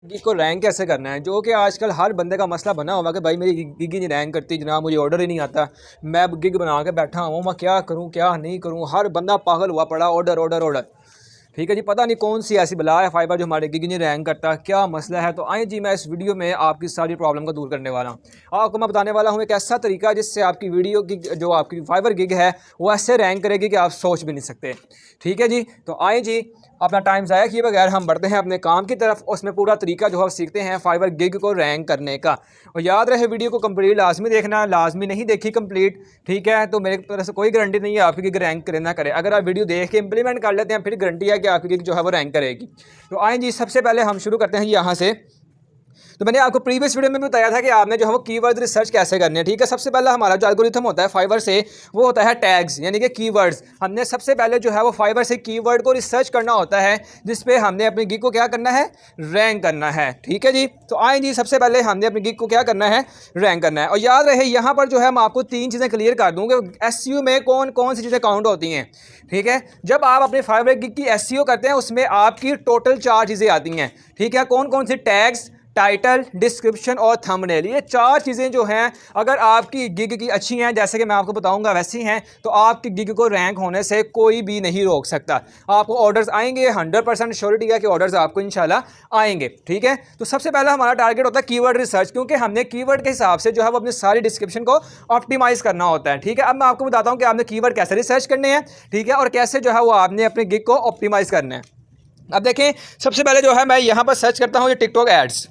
Gig को rank कैसे करना है, जो कि आजकल हर बंदे का मसला बना हुआ कि भाई मेरी गिग ही नहीं रैंक करती जनाब, मुझे ऑर्डर ही नहीं आता, मैं गिग बना के बैठा हूँ, मैं क्या करूँ क्या नहीं करूँ, हर बंदा पागल हुआ पड़ा, ऑर्डर ऑर्डर ऑर्डर। ठीक है जी, पता नहीं कौन सी ऐसी बला है फाइबर जो हमारे गिग नहीं रैंक करता, क्या मसला है। तो आए जी मैं इस वीडियो में आपकी सारी प्रॉब्लम को दूर करने वाला हूँ। आपको मैं बताने वाला हूँ एक ऐसा तरीका जिससे आपकी वीडियो की जो आपकी फाइबर गिग है वो ऐसे रैंक करेगी कि आप सोच भी नहीं सकते। ठीक है जी, तो आए जी अपना टाइम ज़ाया किए बगैर हम बढ़ते हैं अपने काम की तरफ। उसमें पूरा तरीका जो है सीखते हैं फाइबर गिग को रैंक करने का। और याद रहे वीडियो को कंप्लीट लाजमी देखना, लाजमी नहीं देखी कंप्लीट, ठीक है, तो मेरे तरफ से कोई गारंटी नहीं है आपकी गिग रैंक करे ना करे। अगर आप वीडियो देख के इंप्लीमेंट कर लेते हैं फिर गारंटी है कि आपकी गिग जो है वो रैंक करेगी। तो आए जी सबसे पहले हम शुरू करते हैं यहाँ से। तो मैंने आपको प्रीवियस वीडियो में भी बताया था कि आपने जो है वो कीवर्ड रिसर्च कैसे करनी है। ठीक है, सबसे पहला हमारा जो एल्गोरिथम होता है फाइवर से वो होता है टैग्स, यानी कि कीवर्ड्स। हमने सबसे पहले जो है वो फाइवर से कीवर्ड को रिसर्च करना होता है जिस पे हमने अपनी गिग को क्या करना है, रैंक करना है। ठीक है जी, तो आए जी सबसे पहले हमने अपनी गिग को क्या करना है, रैंक करना है। और याद रहे यहाँ पर जो है मैं आपको 3 चीज़ें क्लियर कर दूँ कि एसईओ में कौन कौन सी चीज़ें काउंट होती हैं। ठीक है, जब आप अपने फाइवर गिग की एसईओ करते हैं उसमें आपकी टोटल 4 चीज़ें आती हैं। ठीक है, कौन कौन सी, टैग्स, टाइटल, डिस्क्रिप्शन और थंबनेल। ये 4 चीज़ें जो हैं अगर आपकी गिग की अच्छी हैं जैसे कि मैं आपको बताऊंगा वैसी हैं तो आपकी गिग को रैंक होने से कोई भी नहीं रोक सकता। आपको ऑर्डर्स आएंगे, 100% श्योरिटी है कि ऑर्डर्स आपको इंशाल्लाह आएंगे। ठीक है, तो सबसे पहला हमारा टारगेट होता है कीवर्ड रिसर्च, क्योंकि हमने कीवर्ड के हिसाब से जो है वो अपनी सारी डिस्क्रिप्शन को ऑप्टिमाइज़ करना होता है। ठीक है, अब मैं आपको बताता हूँ कि आपने कीवर्ड कैसे रिसर्च करने हैं, ठीक है, और कैसे जो है वो आपने अपनी गिग को ऑप्टिमाइज़ करना है। अब देखें सबसे पहले जो है मैं यहाँ पर सर्च करता हूँ ये टिकटॉक एड्स।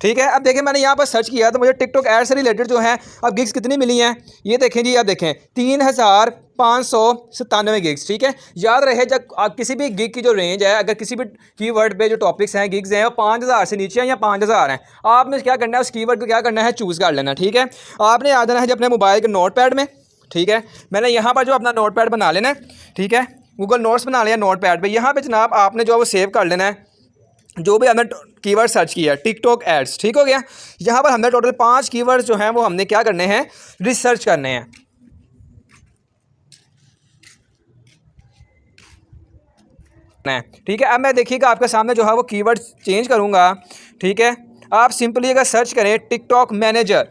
ठीक है, अब देखें मैंने यहाँ पर सर्च किया तो मुझे टिकटॉक ऐड से रिलेटेड जो है अब गिग्स कितनी मिली हैं, ये देखें जी, अब देखें 3597 गिग्स। ठीक है, याद रहे जब आप किसी भी गिग की जो रेंज है, अगर किसी भी कीवर्ड पे जो टॉपिक्स हैं, गिग्स हैं, वो 5000 से नीचे हैं या 5000 हैं, आपने क्या करना है, उस कीवर्ड को क्या करना है, चूज़ कर लेना। ठीक है, आपने आ जाना है अपने मोबाइल के नोट पैड में। ठीक है, मैंने यहाँ पर जो अपना नोट पैड बना लेना है, ठीक है, गूगल नोट्स बना लिया नोट पैड पर। यहाँ पर जनाब आपने जो है वो सेव कर लेना है जो भी हमने कीवर्ड सर्च किया, टिकटॉक एड्स। ठीक हो गया, यहाँ पर हमने टोटल 5 कीवर्ड्स जो हैं वो हमने क्या करने हैं, रिसर्च करने हैं। ठीक है, अब मैं देखिएगा आपके सामने जो है वो कीवर्ड चेंज करूँगा। ठीक है, आप सिंपली अगर सर्च करें टिकटॉक मैनेजर।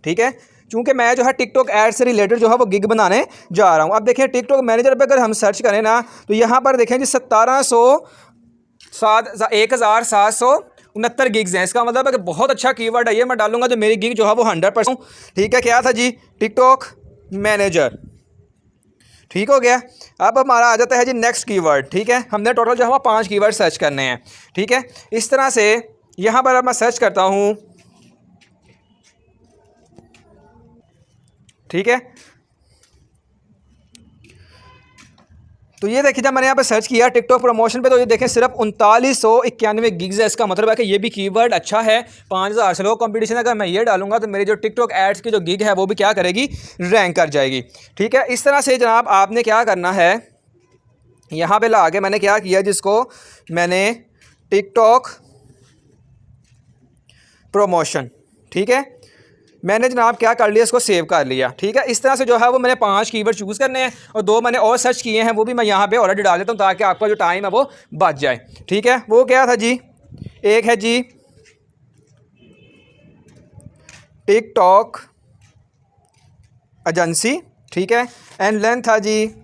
ठीक है, चूँकि मैं जो है टिकटॉक ऐड से रिलेटेड जो है वो गिग बनाने जा रहा हूँ। अब देखें टिकटॉक मैनेजर पर अगर हम सर्च करें ना तो यहाँ पर देखें जी 1769 गिग्स हैं। इसका मतलब है कि बहुत अच्छा कीवर्ड है ये, मैं डालूंगा तो मेरी गिग जो है वो 100%। ठीक है, क्या था जी, टिकटॉक मैनेजर। ठीक हो गया, अब हमारा आ जाता है जी नेक्स्ट कीवर्ड। ठीक है, हमने टोटल जो है वो 5 कीवर्ड सर्च करने हैं। ठीक है, इस तरह से यहाँ पर अब मैं सर्च करता हूँ। ठीक है, तो ये देखिए जब मैंने यहाँ पे सर्च किया टिकटॉक प्रमोशन पे तो ये देखें सिर्फ 3991 गिग्स है। इसका मतलब है कि ये भी कीवर्ड अच्छा है, 5000 से लो कंपटीशन। अगर मैं ये डालूंगा तो मेरी जो टिकटॉक एड्स की जो गिग है वो भी क्या करेगी, रैंक कर जाएगी। ठीक है, इस तरह से जनाब आपने क्या करना है, यहाँ पे ला के मैंने क्या किया, जिसको मैंने टिकटॉक प्रमोशन, ठीक है, मैंने जनाब क्या कर लिया, इसको सेव कर लिया। ठीक है, इस तरह से जो है वो मैंने 5 कीवर्ड चूज़ करने हैं और 2 मैंने और सर्च किए हैं, वो भी मैं यहाँ पे ऑलरेडी डाल देता हूँ ताकि आपका जो टाइम है वो बच जाए। ठीक है, वो क्या था जी, एक है जी टिकटॉक एजेंसी। ठीक है, एंड लेंथ था जी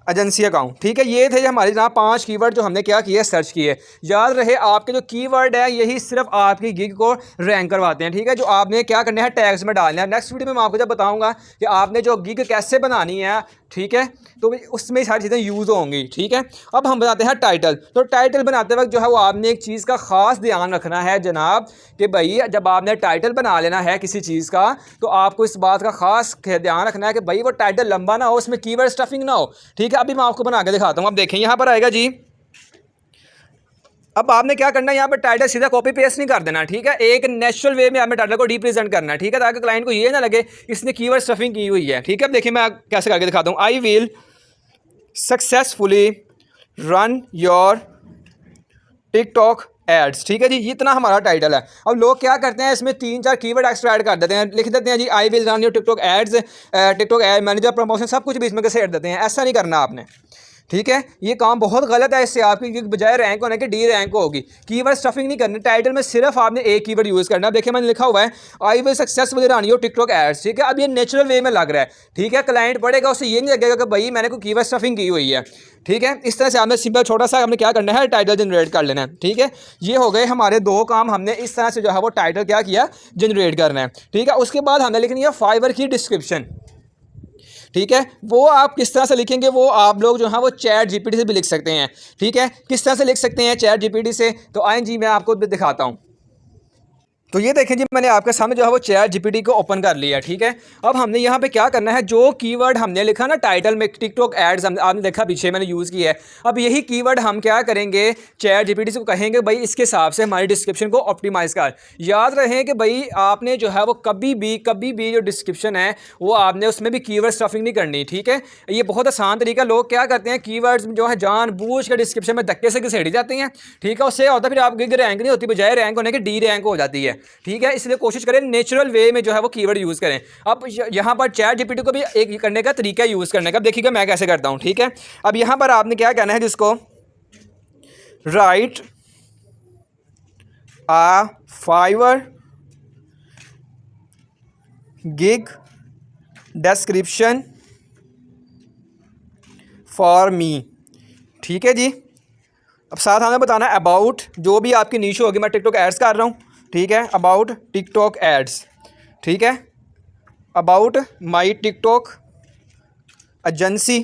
एजेंसी अकाउंट। ठीक है, ये थे हमारे जनाब 5 कीवर्ड जो हमने क्या किया, सर्च किए। याद रहे आपके जो कीवर्ड है यही सिर्फ आपकी गिग को रैंक करवाते हैं। ठीक है, जो आपने क्या करना है, टैग्स में डालना है। नेक्स्ट वीडियो में मैं आपको जब बताऊंगा कि आपने जो गिग कैसे बनानी है, ठीक है, तो उसमें सारी चीज़ें यूज़ होंगी। ठीक है, अब हम बनाते हैं टाइटल। तो टाइटल बनाते वक्त जो है वो आपने एक चीज़ का ख़ास ध्यान रखना है जनाब कि भाई जब आपने टाइटल बना लेना है किसी चीज़ का तो आपको इस बात का ख़ास ध्यान रखना है कि भाई वो टाइटल लंबा ना हो, उसमें कीवर्ड स्टफिंग ना हो। ठीक है, अभी मैं आपको बना के दिखाता हूँ। अब देखें यहाँ पर आएगा जी, अब आपने क्या करना है, यहाँ पर टाइटल सीधा कॉपी पेस्ट नहीं कर देना। ठीक है, एक नेचुरल वे में आपने टाइटल को रिप्रेजेंट करना है। ठीक है, ताकि क्लाइंट को ये ना लगे इसने कीवर्ड स्टफिंग की हुई है। ठीक है, अब देखिए मैं कैसे करके दिखाता हूँ। I will successfully run your TikTok ads. ठीक है जी, इतना हमारा टाइटल है। अब लोग क्या करते हैं, इसमें 3-4 कीवर्ड एक्स्ट्रा ऐड कर देते हैं, लिख देते हैं जी I will run your TikTok ads, TikTok ad manager promotion, सब कुछ बीच में से ऐड देते हैं। ऐसा नहीं करना आपने। ठीक है, ये काम बहुत गलत है। इससे आपकी बजाय रैंक होने के डी रैंक होगी। कीवर्ड स्टफिंग नहीं करनी, टाइटल में सिर्फ आपने एक कीवर्ड यूज़ करना है। देखिए मैंने लिखा हुआ है I will successfully run your TikTok ads. ठीक है, अब ये नेचुरल वे में लग रहा है। ठीक है, क्लाइंट पढ़ेगा उसे ये नहीं लगेगा कि भाई मैंने कोई कीवर्ड स्टफिंग की हुई है। ठीक है, इस तरह से आपने सिंपल छोटा सा हमने क्या करना है, टाइटल जनरेट कर लेना है। ठीक है, ये हो गए हमारे दो काम। हमने इस तरह से जो है वो टाइटल क्या किया, जनरेट करना है। ठीक है, उसके बाद हमने लिखनी है फाइवर की डिस्क्रिप्शन। ठीक है, वो आप किस तरह से लिखेंगे वो आप लोग जो है वो चैट जीपीटी से भी लिख सकते हैं। ठीक है, किस तरह से लिख सकते हैं चैट जीपीटी से, तो आए जी मैं आपको दिखाता हूँ। तो ये देखें जी, मैंने आपके सामने जो है वो चैट जीपीटी को ओपन कर लिया। ठीक है, अब हमने यहाँ पे क्या करना है, जो कीवर्ड हमने लिखा ना टाइटल में टिकटॉक एड्स, आपने देखा पीछे मैंने यूज़ किया है। अब यही कीवर्ड हम क्या करेंगे, चैट जीपीटी से कहेंगे भाई इसके हिसाब से हमारी डिस्क्रिप्शन को ऑप्टिमाइज़ कर। याद रहे कि भाई आपने जो है वो कभी भी जो डिस्क्रिप्शन है वो आपने उसमें भी कीवर्ड स्टफिंग नहीं करनी। ठीक है, ये बहुत आसान तरीका। लोग क्या करते हैं, कीवर्ड्स जो है जानबूझ के डिस्क्रिप्शन में धक्के से घसेड़ी जाते हैं। ठीक है, उससे होता है फिर आपकी रैंक नहीं होती, बजाय रैंक होने की डी रैंक हो जाती है। ठीक है, इसलिए कोशिश करें नेचुरल वे में जो है वो कीवर्ड यूज़ करें। अब यहाँ पर चैट जीपीटी को भी एक करने का तरीका यूज़ करने का, देखिएगा मैं कैसे करता हूँ। ठीक है, अब यहाँ पर आपने क्या कहना है, जिसको write a Fiverr gig description for me. ठीक है जी, अब साथ हमें बताना है अबाउट जो भी आपकी नीश होगी। मैं टिकटॉक एड्स कर रहा हूँ। ठीक है, अबाउट टिकटॉक एड्स। ठीक है, अबाउट माई टिकटॉक एजेंसी।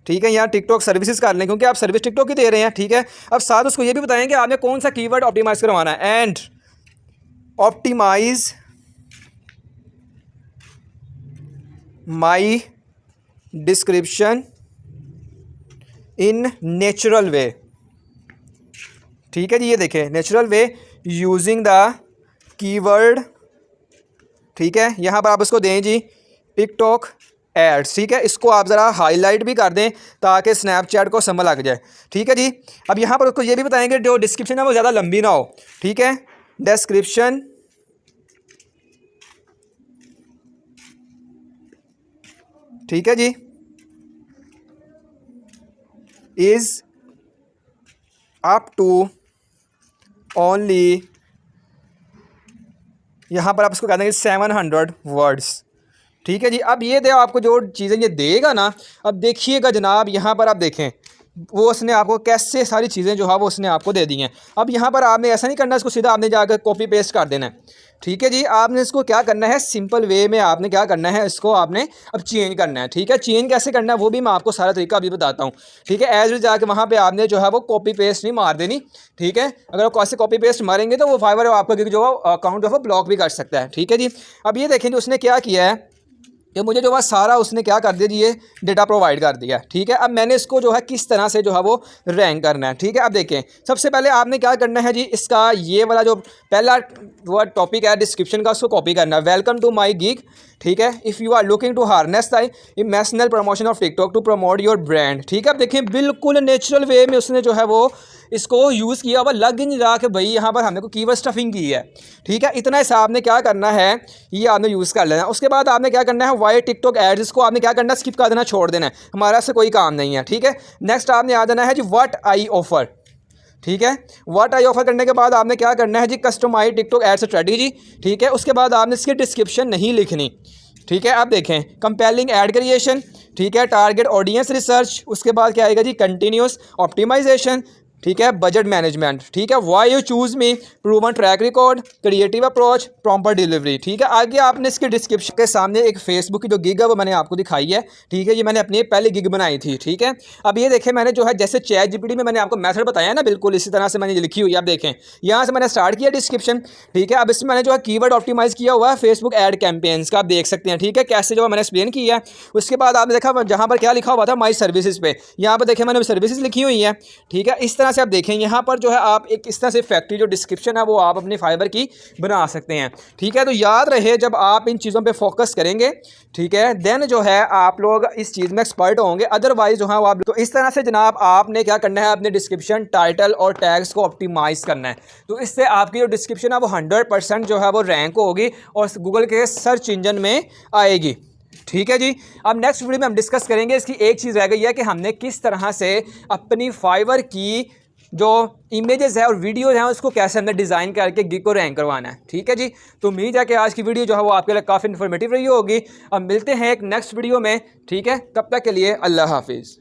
ठीक है, यहाँ टिकटॉक सर्विसेज कर लें क्योंकि आप सर्विस टिकटॉक ही दे रहे हैं। ठीक है, अब साथ उसको ये भी बताएंगे आपने कौन सा कीवर्ड ऑप्टिमाइज करवाना है, and optimize my description in natural way. ठीक है जी, ये देखें natural way using the keyword. ठीक है, यहाँ पर आप इसको दें जी टिकटॉक एड्स। ठीक है, इसको आप ज़रा हाईलाइट भी कर दें ताकि स्नैपचैट को समझ लग जाए। ठीक है जी, अब यहाँ पर उसको ये भी बताएंगे जो डिस्क्रिप्शन है वो ज़्यादा लंबी ना हो। ठीक है, डिस्क्रिप्शन ठीक है जी इज़ अप टू ओनली, यहाँ पर आप इसको कह देंगे 700 वर्ड्स। ठीक है जी, अब ये दे आपको जो चीज़ें ये देगा ना, अब देखिएगा जनाब, यहाँ पर आप देखें वो उसने आपको कैसे सारी चीज़ें जो है वो उसने आपको दे दी हैं। अब यहाँ पर आपने ऐसा नहीं करना, इसको सीधा आपने जाकर कॉपी पेस्ट कर देना है। ठीक है जी, आपने इसको क्या करना है, सिंपल वे में आपने क्या करना है, इसको आपने अब चेंज करना है। ठीक है, चेंज कैसे करना है वो भी मैं आपको सारा तरीका अभी बताता हूँ। ठीक है, एज जाके वहाँ पे आपने जो है वो कॉपी पेस्ट नहीं मार देनी। ठीक है, अगर आप कैसे कॉपी पेस्ट मारेंगे तो वो फाइवर आपका जो अकाउंट जो है ब्लॉक भी कर सकता है। ठीक है जी, अब ये देखें उसने क्या किया है कि मुझे जो है सारा उसने क्या कर दिया जी, ये डेटा प्रोवाइड कर दिया। ठीक है, अब मैंने इसको जो है किस तरह से जो है वो रैंक करना है। ठीक है, अब देखें सबसे पहले आपने क्या करना है जी, इसका ये वाला जो पहला वो टॉपिक है डिस्क्रिप्शन का, उसको कॉपी करना है, वेलकम टू माई गिग। ठीक है, if you are looking to harness the emotional promotion of TikTok to promote your brand. ठीक है, अब देखें बिल्कुल नेचुरल वे में उसने जो है वो इसको यूज़ किया हुआ, लग नहीं रहा कि भाई यहाँ पर हमने को कीवर्ड स्टफिंग की है। ठीक है, इतना हिसाब आपने क्या करना है, ये आपने यूज़ कर लेना। उसके बाद आपने क्या करना है, वाई टिकटॉक एड्स, इसको आपने क्या करना है, स्किप कर देना, छोड़ देना है, हमारा से कोई काम नहीं है। ठीक है, नेक्स्ट आपने आ जाना है जी व्हाट आई ऑफर। ठीक है, व्हाट आई ऑफर करने के बाद आपने क्या करना है जी, कस्टमाइज टिकटॉक एड स्ट्रेटजी। ठीक है, उसके बाद आपने इसकी डिस्क्रिप्शन नहीं लिखनी। ठीक है, अब देखें कंपेलिंग एड क्रिएशन। ठीक है, टारगेट ऑडियंस रिसर्च, उसके बाद क्या आएगा जी, कंटिन्यूस ऑप्टिमाइजेशन। ठीक है, बजट मैनेजमेंट। ठीक है, why you choose me, proven track record, creative approach, prompt delivery. ठीक है, आगे आपने इसके डिस्क्रिप्शन के सामने एक फेसबुक की जो गिग है वो मैंने आपको दिखाई है। ठीक है, ये मैंने अपनी पहले गिग बनाई थी। ठीक है, अब ये देखें मैंने जो है जैसे चैट जीपीटी में मैंने आपको मेथड बताया ना, बिल्कुल इसी तरह से मैंने लिखी हुई है। आप देखें यहाँ से मैंने स्टार्ट किया डिस्क्रिप्शन। ठीक है, अब इसमें मैंने जो है कीवर्ड ऑप्टिमाइज़ किया हुआ है फेसबुक एड कैंपेन्स का, आप देख सकते हैं। ठीक है, कैसे जो मैंने एक्सप्लेन किया है। उसके बाद आपने देखा जहाँ पर क्या लिखा हुआ था, माई सर्विसेज पे, यहाँ पर देखें मैंने सर्विसेज लिखी हुई है। ठीक है, इस तरह से आप देखें यहाँ पर जो है आप एक इस तरह से फैक्ट्री जो डिस्क्रिप्शन है वो आप अपनी फाइबर की बना सकते हैं। ठीक है, तो याद रहे जब आप इन चीज़ों पे फोकस करेंगे, ठीक है, देन जो है आप लोग इस चीज़ में एक्सपर्ट होंगे। अदरवाइज जो है वो आप, तो इस तरह से जनाब आपने क्या करना है, अपने डिस्क्रिप्शन टाइटल और टैग्स को ऑप्टिमाइज़ करना है। तो इससे आपकी जो डिस्क्रिप्शन है वो 100% जो है वो रैंक होगी और गूगल के सर्च इंजन में आएगी। ठीक है जी। अब नेक्स्ट वीडियो में हम डिस्कस करेंगे इसकी एक चीज़ रह गई है कि हमने किस तरह से अपनी फाइवर की जो इमेजेस है और वीडियोस हैं उसको कैसे हमने डिज़ाइन करके गिग को रैंक करवाना है। ठीक है जी। तो उम्मीद है कि आज की वीडियो जो है वो आपके लिए काफ़ी इन्फॉर्मेटिव रही होगी। अब मिलते हैं एक नेक्स्ट वीडियो में। ठीक है, तब तक के लिए अल्लाह हाफिज़।